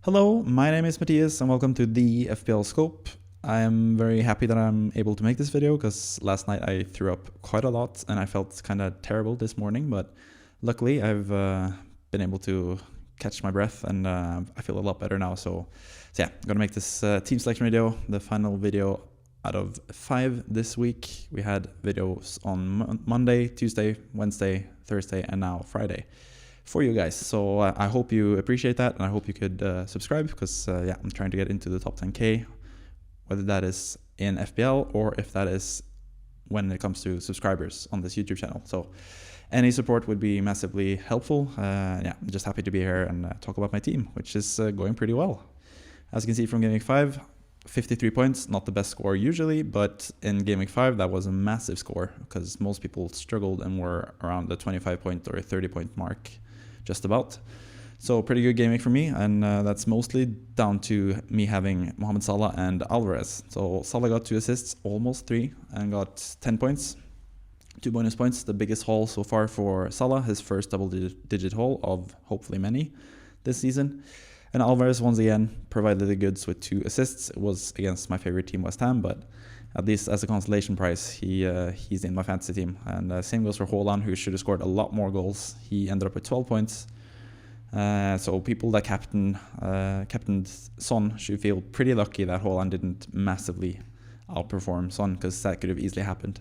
Hello, my name is Mathias and welcome to the FPL Scope. I am very happy that I'm able to make this video because last night I threw up quite a lot and I felt kind of terrible this morning, but luckily I've been able to catch my breath and I feel a lot better now. So yeah, I'm gonna make this team selection video, the final video out of 5 this week. We had videos on Monday, Tuesday, Wednesday, Thursday, and now Friday for you guys. So I hope you appreciate that, and I hope you could subscribe because yeah, I'm trying to get into the top 10k, whether that is in FPL or if that is when it comes to subscribers on this YouTube channel. So any support would be massively helpful. Yeah, I'm just happy to be here and talk about my team, which is going pretty well. As you can see from Game Week 5, 53 points, not the best score usually, but in Game Week 5 that was a massive score because most people struggled and were around the 25 point or 30 point mark just about. So pretty good game week for me, and that's mostly down to me having Mohamed Salah and Alvarez. So Salah got 2 assists, almost 3, and got 10 points, 2 bonus points, the biggest haul so far for Salah, his first double-digit haul of hopefully many this season. And Alvarez once again provided the goods with 2 assists. It was against my favorite team, West Ham, but at least as a consolation prize, he's in my fantasy team. And same goes for Haaland, who should have scored a lot more goals. He ended up with 12 points. So people that captained Son should feel pretty lucky that Haaland didn't massively outperform Son, because that could have easily happened.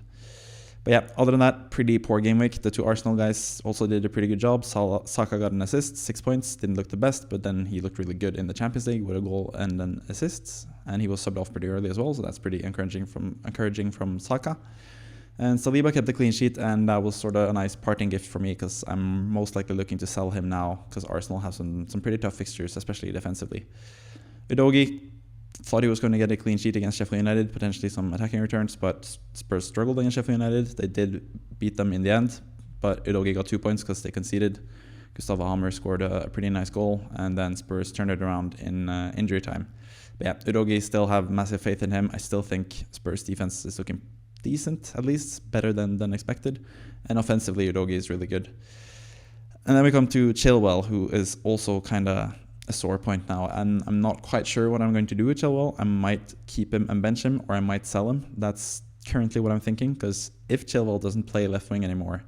But yeah, other than that, pretty poor game week. The 2 Arsenal guys also did a pretty good job. Saka got an assist, 6 points, didn't look the best, but then he looked really good in the Champions League with a goal and an assist. And he was subbed off pretty early as well, so that's pretty encouraging from Saka. And Saliba kept the clean sheet, and that was sort of a nice parting gift for me because I'm most likely looking to sell him now because Arsenal have some pretty tough fixtures, especially defensively. Udogie thought he was going to get a clean sheet against Sheffield United, potentially some attacking returns, but Spurs struggled against Sheffield United. They did beat them in the end, but Udogie got 2 points because they conceded. Gustavo Hammer scored a pretty nice goal, and then Spurs turned it around in injury time. But yeah, Udogie, still have massive faith in him. I still think Spurs defense is looking decent, at least better than expected, and offensively Udogie is really good. And then we come to Chilwell, who is also kind of a sore point now, and I'm not quite sure what I'm going to do with Chilwell. I might keep him and bench him, or I might sell him. That's currently what I'm thinking, because if Chilwell doesn't play left wing anymore,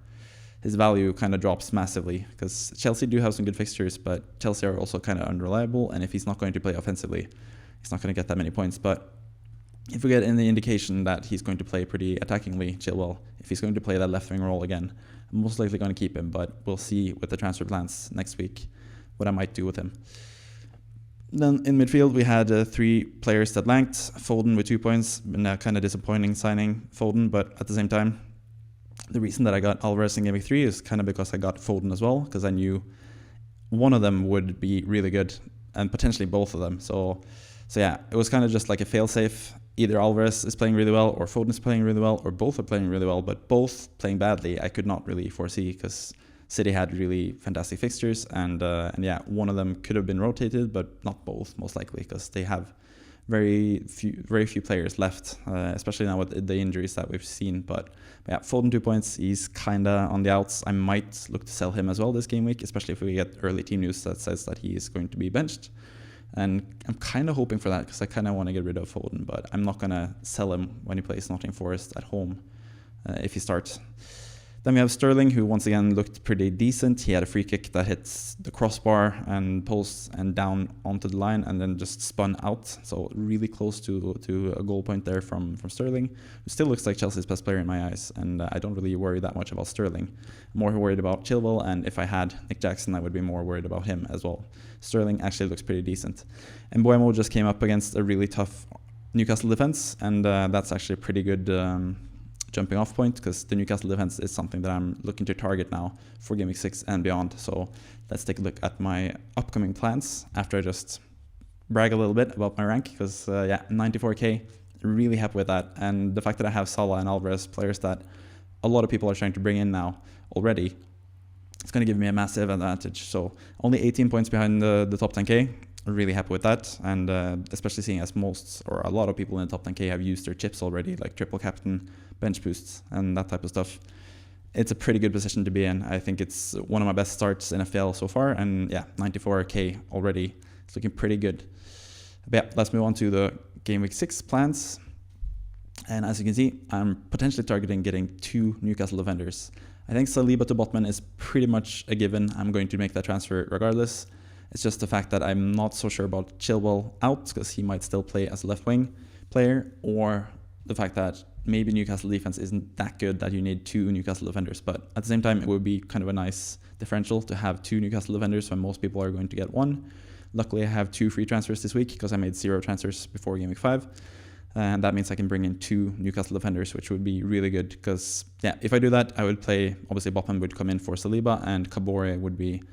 his value kind of drops massively, because Chelsea do have some good fixtures, but Chelsea are also kind of unreliable, and if he's not going to play offensively, he's not going to get that many points. But if we get any indication that he's going to play pretty attackingly, Chilwell, if he's going to play that left wing role again, I'm most likely going to keep him, but we'll see with the transfer plans next week what I might do with him. Then in midfield, we had 3 players that lanked. Foden with 2 points, and a kind of disappointing signing, Foden, but at the same time, the reason that I got Alvarez in Game Week 3 is kind of because I got Foden as well, because I knew one of them would be really good, and potentially both of them. So yeah, it was kind of just like a fail-safe. Either Alvarez is playing really well, or Foden is playing really well, or both are playing really well, but both playing badly, I could not really foresee, because City had really fantastic fixtures, and yeah, one of them could have been rotated, but not both, most likely, because they have very few players left, especially now with the injuries that we've seen. But yeah, Foden 2 points, he's kind of on the outs. I might look to sell him as well this game week, especially if we get early team news that says that he is going to be benched. And I'm kind of hoping for that, because I kind of want to get rid of Foden, but I'm not going to sell him when he plays Nottingham Forest at home if he starts. Then we have Sterling, who once again looked pretty decent. He had a free kick that hits the crossbar and post and down onto the line and then just spun out. So really close to a goal point there from Sterling, who still looks like Chelsea's best player in my eyes. And I don't really worry that much about Sterling. I'm more worried about Chilwell, and if I had Nick Jackson, I would be more worried about him as well. Sterling actually looks pretty decent. And Mbeumo just came up against a really tough Newcastle defense, and that's actually a pretty good jumping off point, because the Newcastle defense is something that I'm looking to target now for Game Week 6 and beyond. So let's take a look at my upcoming plans after I just brag a little bit about my rank, because yeah, 94k, really happy with that. And the fact that I have Salah and Alvarez, players that a lot of people are trying to bring in now already, it's going to give me a massive advantage. So only 18 points behind the top 10k. Really happy with that, and especially seeing as most or a lot of people in the top 10k have used their chips already, like triple captain, bench boosts, and that type of stuff. It's a pretty good position to be in. I think it's one of my best starts in FPL so far, and yeah, 94k already It's looking pretty good. But yeah, let's move on to the Game Week 6 plans. And as you can see, I'm potentially targeting getting 2 Newcastle defenders. I think Saliba to Botman is pretty much a given. I'm going to make that transfer regardless. It's just the fact that I'm not so sure about Chilwell out, because he might still play as a left wing player, or the fact that maybe Newcastle defense isn't that good that you need 2 Newcastle defenders. But at the same time, it would be kind of a nice differential to have 2 Newcastle defenders when most people are going to get 1. Luckily, I have 2 free transfers this week because I made 0 transfers before Game Week 5. And that means I can bring in 2 Newcastle defenders, which would be really good because, yeah, if I do that, I would play, obviously Botman would come in for Saliba and Kabore would be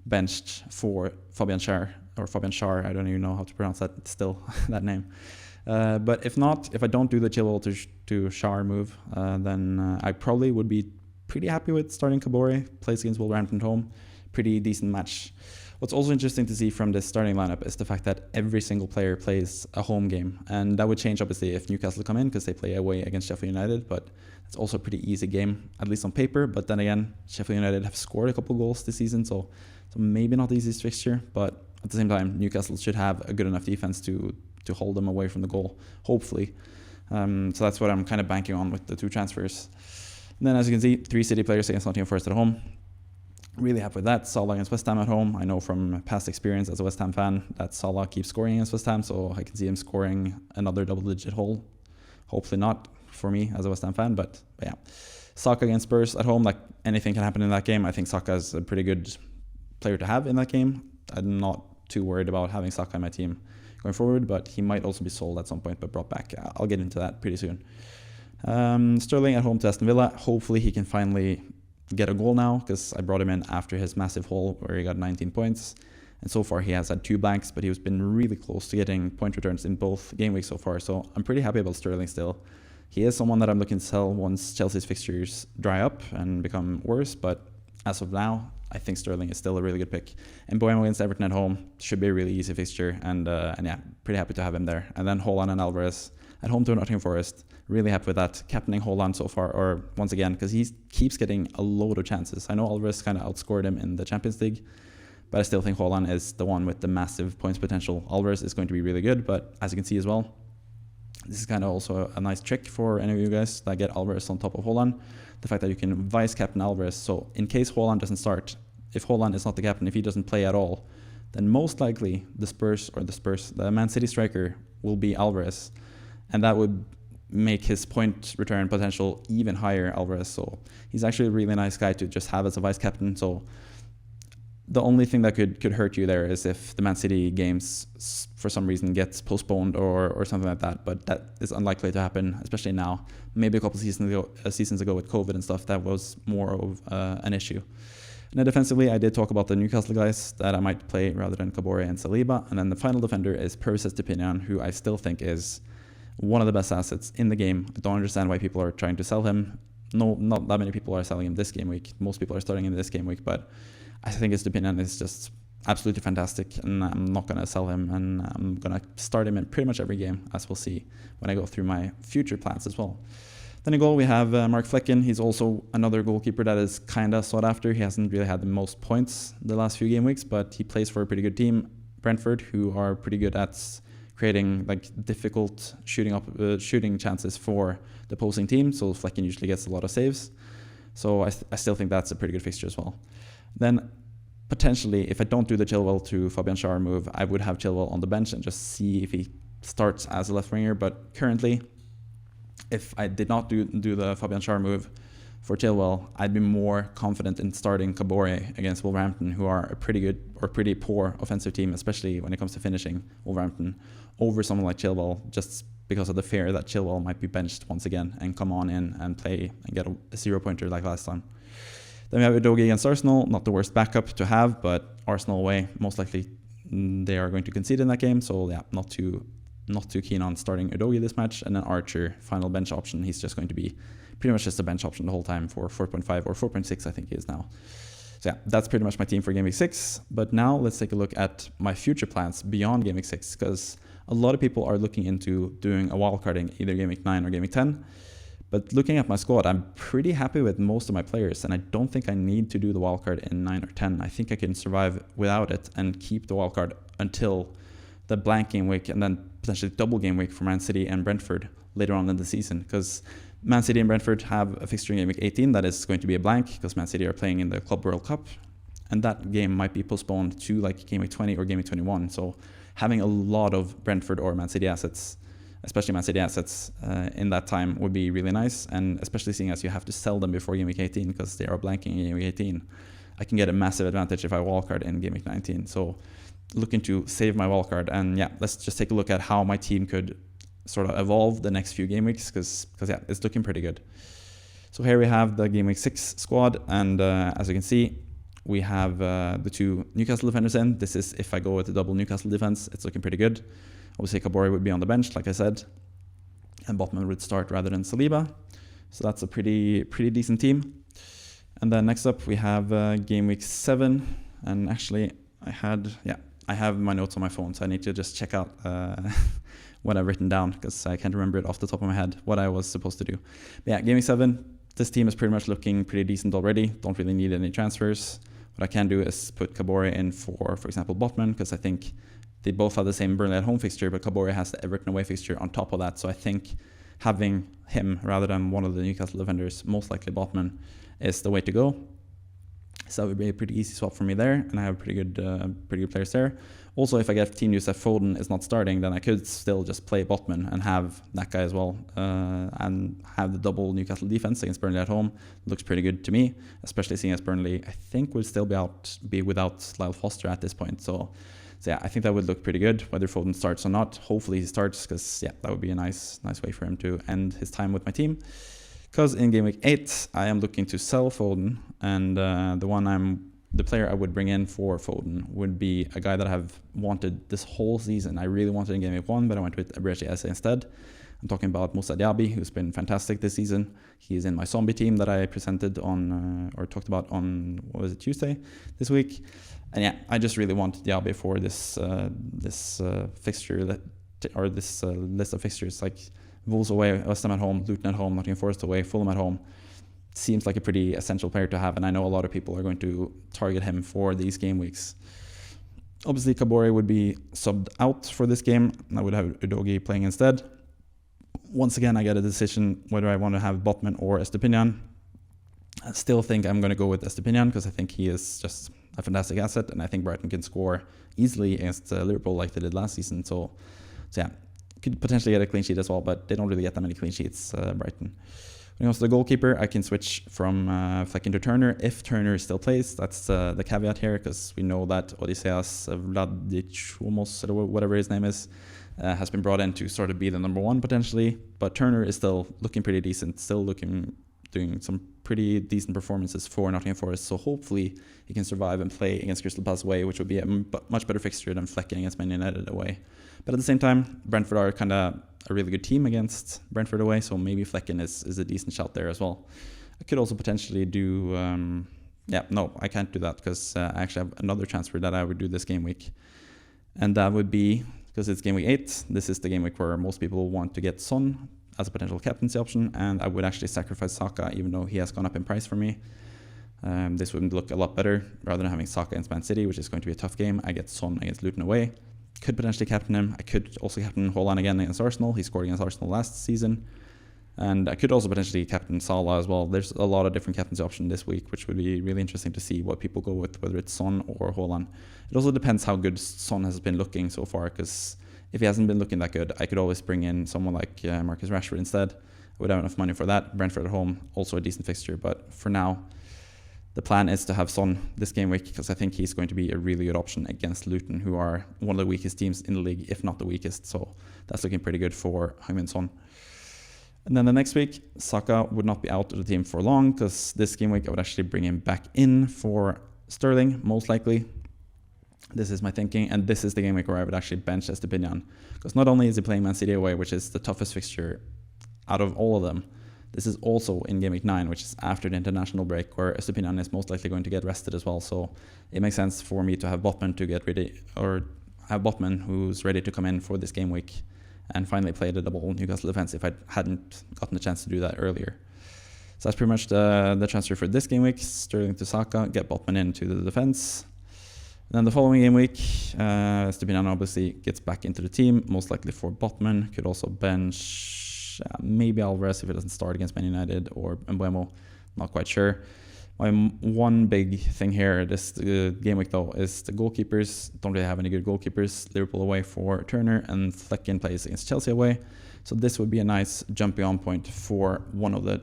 benched for Fabian Schär, I don't even know how to pronounce that still, that name. But if not, if I don't do the Chilwell to Schär move, then I probably would be pretty happy with starting Kabore, plays against Wolverhampton at home, pretty decent match. What's also interesting to see from this starting lineup is the fact that every single player plays a home game. And that would change, obviously, if Newcastle come in because they play away against Sheffield United. But it's also a pretty easy game, at least on paper. But then again, Sheffield United have scored a couple goals this season, so maybe not the easiest fixture. But at the same time, Newcastle should have a good enough defense to hold them away from the goal, hopefully. So that's what I'm kind of banking on with the 2 transfers. And then, as you can see, 3 City players against Nottingham Forest at home. Really happy with that. Salah against West Ham at home. I know from past experience as a West Ham fan that Salah keeps scoring against West Ham, so I can see him scoring another double-digit hole. Hopefully not for me as a West Ham fan, but yeah. Saka against Spurs at home, like anything can happen in that game. I think Saka is a pretty good player to have in that game. I'm not too worried about having Saka in my team going forward, but he might also be sold at some point but brought back. I'll get into that pretty soon. Sterling at home to Aston Villa. Hopefully he can finally get a goal now, because I brought him in after his massive haul where he got 19 points. And so far he has had 2 blanks, but he's been really close to getting point returns in both game weeks so far. So I'm pretty happy about Sterling still. He is someone that I'm looking to sell once Chelsea's fixtures dry up and become worse, but as of now, I think Sterling is still a really good pick. And Boemo against Everton at home should be a really easy fixture, and yeah, pretty happy to have him there. And then Haaland and Alvarez at home to Nottingham Forest. Really happy with that. Captaining Haaland so far, or once again, because he keeps getting a load of chances. I know Alvarez kind of outscored him in the Champions League, but I still think Haaland is the one with the massive points potential. Alvarez is going to be really good, but as you can see as well, this is kind of also a nice trick for any of you guys that get Alvarez on top of Haaland. The fact that you can vice captain Alvarez. So in case Haaland doesn't start, if Haaland is not the captain, if he doesn't play at all, then most likely the Man City striker will be Alvarez. And that would make his point return potential even higher, Alvarez. So he's actually a really nice guy to just have as a vice captain. So the only thing that could hurt you there is if the Man City games for some reason gets postponed or something like that. But that is unlikely to happen, especially now. Maybe a couple seasons ago with COVID and stuff, that was more of an issue. And then defensively, I did talk about the Newcastle guys that I might play rather than Kabore and Saliba. And then the final defender is Pervis Estupiñán, who I still think is one of the best assets in the game. I don't understand why people are trying to sell him. No, not that many people are selling him this game week. Most people are starting him this game week, but I think Estupiñán is just absolutely fantastic, and I'm not going to sell him, and I'm going to start him in pretty much every game, as we'll see when I go through my future plans as well. Then in goal, we have Mark Flecken. He's also another goalkeeper that is kind of sought after. He hasn't really had the most points the last few game weeks, but he plays for a pretty good team, Brentford, who are pretty good at creating like difficult shooting chances for the opposing team. So Flecken usually gets a lot of saves. So I still think that's a pretty good fixture as well. Then potentially, if I don't do the Chilwell to Fabian Schär move, I would have Chilwell on the bench and just see if he starts as a left winger. But currently, if I did not do the Fabian Schär move for Chilwell, I'd be more confident in starting Kabore against Wolverhampton, who are a pretty good or pretty poor offensive team, especially when it comes to finishing Wolverhampton, over someone like Chilwell, just because of the fear that Chilwell might be benched once again and come on in and play and get a 0-pointer like last time. Then we have Udogie against Arsenal, not the worst backup to have, but Arsenal away, most likely they are going to concede in that game, so yeah, not too keen on starting Udogie this match. And then Archer, final bench option, he's just going to be pretty much just a bench option the whole time for 4.5 or 4.6 I think he is now. So yeah, that's pretty much my team for Game Week 6. But now let's take a look at my future plans beyond Game Week 6, because a lot of people are looking into doing a wildcarding either Game Week 9 or Game Week 10. But looking at my squad, I'm pretty happy with most of my players, and I don't think I need to do the wildcard in 9 or 10. I think I can survive without it and keep the wildcard until the blank game week, and then potentially double game week for Man City and Brentford later on in the season. Because Man City and Brentford have a fixture in game week 18 that is going to be a blank, because Man City are playing in the Club World Cup, and that game might be postponed to like game week 20 or game week 21. So having a lot of Brentford or Man City assets, especially Man City assets, in that time would be really nice, and especially seeing as you have to sell them before game week 18 because they are blanking in game week 18. I can get a massive advantage if I wildcard in game week 19. So looking to save my wildcard, and yeah, let's just take a look at how my team could sort of evolve the next few game weeks, because yeah, it's looking pretty good. So here we have the game week 6 squad, and as you can see, we have the 2 Newcastle defenders in. This is if I go with the double Newcastle defense. It's looking pretty good. Obviously, Kabore would be on the bench, like I said, and Botman would start rather than Saliba. So that's a pretty decent team. And then next up, we have game week 7. And actually, I have my notes on my phone, so I need to just check out what I've written down, because I can't remember it off the top of my head, what I was supposed to do. But yeah, game week 7, this team is pretty much looking pretty decent already. Don't really need any transfers. What I can do is put Kabore in for example, Botman, because I think they both have the same Burnley at home fixture, but Kabore has the Everton away fixture on top of that. So I think having him rather than one of the Newcastle defenders, most likely Botman, is the way to go. So that would be a pretty easy swap for me there, and I have pretty good players there. Also, if I get team news that Foden is not starting, then I could still just play Botman and have that guy as well, and have the double Newcastle defense against Burnley at home. Looks pretty good to me, especially seeing as Burnley, I think, will still be without Lyle Foster at this point. So yeah, I think that would look pretty good, whether Foden starts or not. Hopefully he starts, because yeah, that would be a nice way for him to end his time with my team. Because in game week 8, I am looking to sell Foden, and the player I would bring in for Foden would be a guy that I have wanted this whole season. I really wanted in game week 1, but I went with Eberechi Eze instead. I'm talking about Moussa Diaby, who's been fantastic this season. He's in my zombie team that I presented on, or talked about on, Tuesday this week. And yeah, I just really want Diaby for this fixture, or this list of fixtures, like Wolves away, West Ham at home, Luton at home, Nottingham Forest away, Fulham at home. Seems like a pretty essential player to have, and I know a lot of people are going to target him for these game weeks. Obviously, Kabore would be subbed out for this game, and I would have Udogie playing instead. Once again, I get a decision whether I want to have Botman or Estepinian. I still think I'm going to go with Estepinian, because I think he is just a fantastic asset, and I think Brighton can score easily against Liverpool like they did last season. So yeah, could potentially get a clean sheet as well, but they don't really get that many clean sheets, Brighton. When it comes to the goalkeeper, I can switch from Flecken to Turner if Turner still plays. That's the caveat here, because we know that Odysseas Vladichumos, or whatever his name is, has been brought in to sort of be the number 1 potentially. But Turner is still looking pretty decent, doing some pretty decent performances for Nottingham Forest. So hopefully he can survive and play against Crystal Palace away, which would be a much better fixture than Flecken against Man United away. But at the same time, Brentford are kind of a really good team against Brentford away, so maybe Flecken is a decent shout there as well. I could also potentially do... no, I can't do that, because I actually have another transfer that I would do this game week. And that would be, because it's game week 8, this is the game week where most people want to get Son as a potential captaincy option, and I would actually sacrifice Saka, even though he has gone up in price for me. This would look a lot better. Rather than having Saka against Man City, which is going to be a tough game, I get Son against Luton away. Could potentially captain him. I could also captain Haaland again against Arsenal. He scored against Arsenal last season. And I could also potentially captain Salah as well. There's a lot of different captaincy options this week, which would be really interesting to see what people go with, whether it's Son or Haaland. It also depends how good Son has been looking so far, because if he hasn't been looking that good, I could always bring in someone like Marcus Rashford instead. I would have enough money for that. Brentford at home, also a decent fixture. But for now, the plan is to have Son this game week, because I think he's going to be a really good option against Luton, who are one of the weakest teams in the league, if not the weakest. So that's looking pretty good for Heung-min Son. And then the next week, Saka would not be out of the team for long, because this game week I would actually bring him back in for Sterling, most likely. This is my thinking, and this is the game week where I would actually bench Estepinian, because not only is he playing Man City away, which is the toughest fixture out of all of them, this is also in game week 9, which is after the international break, where Estepinian is most likely going to get rested as well. So it makes sense for me to have Botman to get ready, or have Botman who's ready to come in for this game week, and finally play the double Newcastle defense if I hadn't gotten the chance to do that earlier. So that's pretty much the transfer for this game week. Sterling to Saka, get Botman into the defense. Then the following game week, Stupinian obviously gets back into the team, most likely for Botman. Could also bench maybe Alvarez if it doesn't start against Man United, or Mbeumo, not quite sure. My one big thing here this game week though is the goalkeepers. Don't really have any good goalkeepers. Liverpool away for Turner, and Flecken plays against Chelsea away. So this would be a nice jumping on point for one of the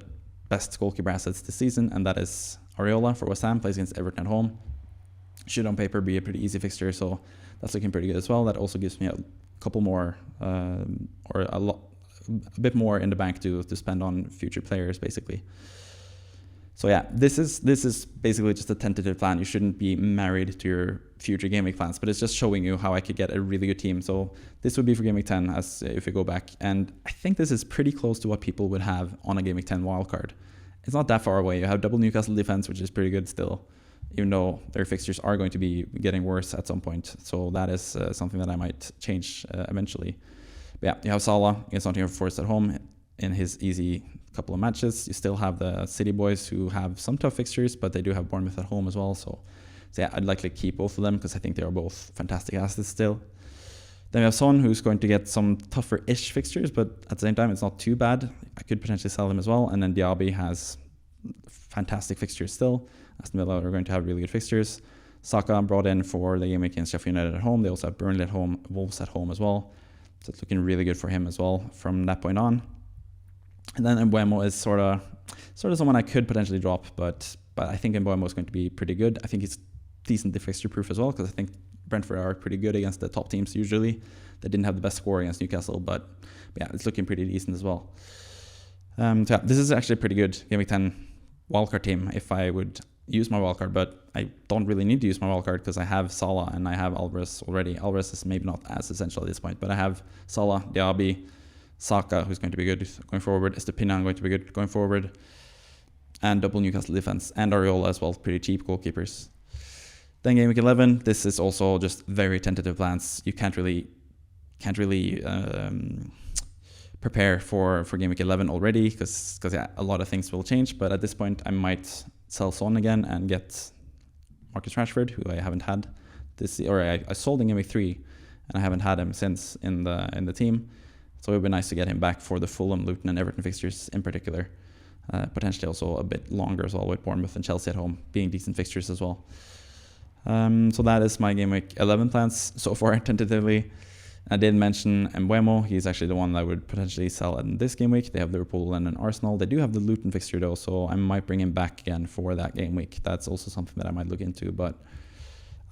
best goalkeeper assets this season, and that is Areola for West Ham, plays against Everton at home. Should on paper be a pretty easy fixture, so that's looking pretty good as well. That also gives me a couple more, or a bit more in the bank to spend on future players, basically. So yeah, this is basically just a tentative plan. You shouldn't be married to your future game week plans, but it's just showing you how I could get a really good team. So this would be for game week 10, as if we go back, and I think this is pretty close to what people would have on a game week 10 wildcard. It's not that far away. You have double Newcastle defense, which is pretty good still, even though their fixtures are going to be getting worse at some point. So that is something that I might change eventually. But yeah, you have Salah against Nottingham Forest at home in his easy couple of matches. You still have the City boys who have some tough fixtures, but they do have Bournemouth at home as well. So yeah, I'd likely keep both of them because I think they are both fantastic assets still. Then we have Son, who's going to get some tougher-ish fixtures, but at the same time, it's not too bad. I could potentially sell him as well. And then Diaby has fantastic fixtures still. Aston Villa are going to have really good fixtures. Saka brought in for the game against Sheffield United at home. They also have Burnley at home, Wolves at home as well. So it's looking really good for him as well from that point on. And then Mbeumo is sort of someone I could potentially drop, but I think Mbeumo is going to be pretty good. I think he's decent fixture proof as well, because I think Brentford are pretty good against the top teams usually. They didn't have the best score against Newcastle, but yeah, it's looking pretty decent as well. So yeah, this is actually a pretty good Game Week 10 wildcard team if I would use my wildcard, but I don't really need to use my wildcard because I have Salah and I have Alvarez already. Alvarez is maybe not as essential at this point, but I have Salah, Diaby, Saka, who's going to be good going forward, Estepinian going to be good going forward, and double Newcastle defense, and Areola as well, pretty cheap goalkeepers. Then game week 11, this is also just very tentative plans. You can't really prepare for game week 11 already because yeah, a lot of things will change. But at this point, I might sell Son again and get Marcus Rashford, who I haven't had I sold in game week 3, and I haven't had him since in the team. So it would be nice to get him back for the Fulham, Luton, and Everton fixtures in particular. Potentially also a bit longer as well, with Bournemouth and Chelsea at home being decent fixtures as well. So that is my game week 11 plans so far, tentatively. I did mention Mbeumo. He's actually the one that I would potentially sell in this game week. They have Liverpool and Arsenal. They do have the Luton fixture though, so I might bring him back again for that game week. That's also something that I might look into, but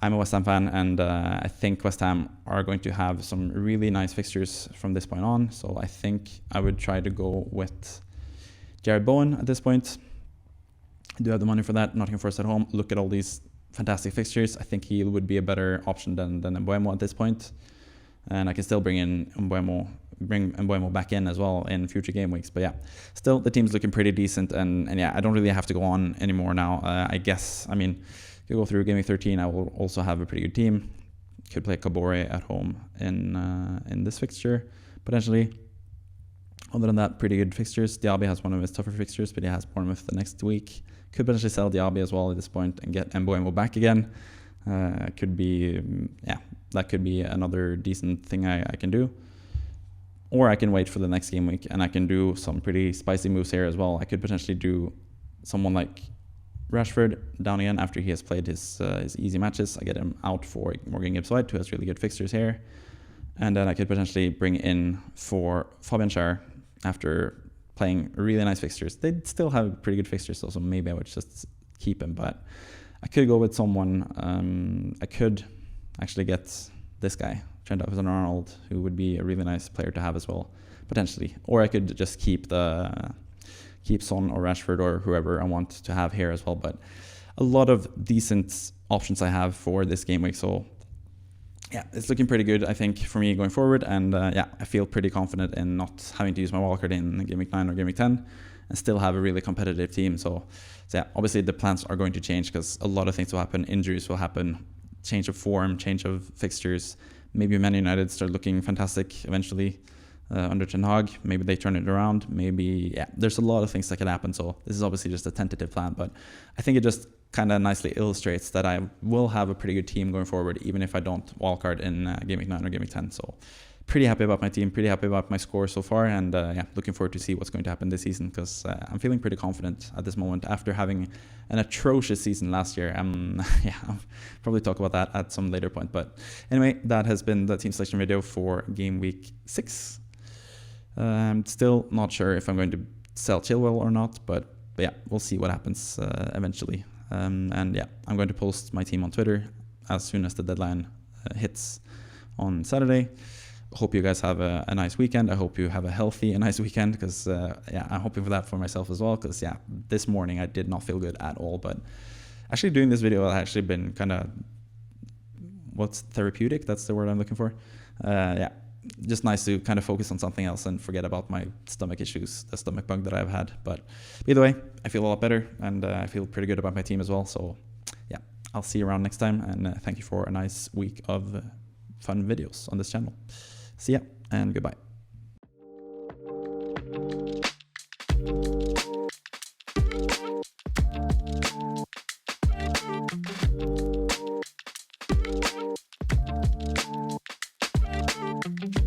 I'm a West Ham fan, and I think West Ham are going to have some really nice fixtures from this point on. So I think I would try to go with Jared Bowen at this point. I do have the money for that. Nottingham Forest at home. Look at all these fantastic fixtures. I think he would be a better option than Mbeumo at this point. And I can still bring Mbeumo back in as well in future game weeks. But yeah, still the team's looking pretty decent, and yeah, I don't really have to go on anymore now. I guess, I mean, if you go through game week 13, I will also have a pretty good team. Could play Kabore at home in this fixture potentially. Other than that, pretty good fixtures. Diaby has one of his tougher fixtures, but he has Bournemouth the next week. Could potentially sell Diaby as well at this point and get Mbeumo back again. Could be, yeah, that could be another decent thing I can do. Or I can wait for the next game week and I can do some pretty spicy moves here as well. I could potentially do someone like Rashford down again after he has played his easy matches. I get him out for Morgan Gibbs-White, who has really good fixtures here. And then I could potentially bring in for Fabian Schär after playing really nice fixtures. They still have pretty good fixtures, so maybe I would just keep him. But I could go with someone. I could actually get this guy, Trent Alexander-Arnold, who would be a really nice player to have as well, potentially. Or I could just keep Son or Rashford or whoever I want to have here as well. But a lot of decent options I have for this game week. So yeah, it's looking pretty good, I think, for me going forward. And yeah, I feel pretty confident in not having to use my wildcard in game week 9 or game week 10 and still have a really competitive team. So yeah, obviously the plans are going to change because a lot of things will happen. Injuries will happen, change of form, change of fixtures. Maybe Man United start looking fantastic eventually. under Ten Hag. Maybe they turn it around. Maybe, yeah, there's a lot of things that can happen. So this is obviously just a tentative plan, but I think it just kind of nicely illustrates that I will have a pretty good team going forward, even if I don't wildcard in Game Week 9 or Game Week 10. So pretty happy about my team, pretty happy about my score so far, and yeah, looking forward to see what's going to happen this season, because I'm feeling pretty confident at this moment after having an atrocious season last year. Yeah, I'll probably talk about that at some later point. But anyway, that has been the team selection video for Game Week 6. I'm still not sure if I'm going to sell Chilwell or not, but yeah, we'll see what happens eventually. And yeah, I'm going to post my team on Twitter as soon as the deadline hits on Saturday. Hope you guys have a nice weekend. I hope you have a healthy and nice weekend, because yeah, I'm hoping for that for myself as well, because yeah, this morning I did not feel good at all. But actually doing this video has actually been kind of, what's therapeutic? That's the word I'm looking for. Yeah, just nice to kind of focus on something else and forget about my stomach issues, the stomach bug that I've had. But either way, I feel a lot better, and I feel pretty good about my team as well. So yeah, I'll see you around next time, and thank you for a nice week of fun videos on this channel. See ya, and goodbye.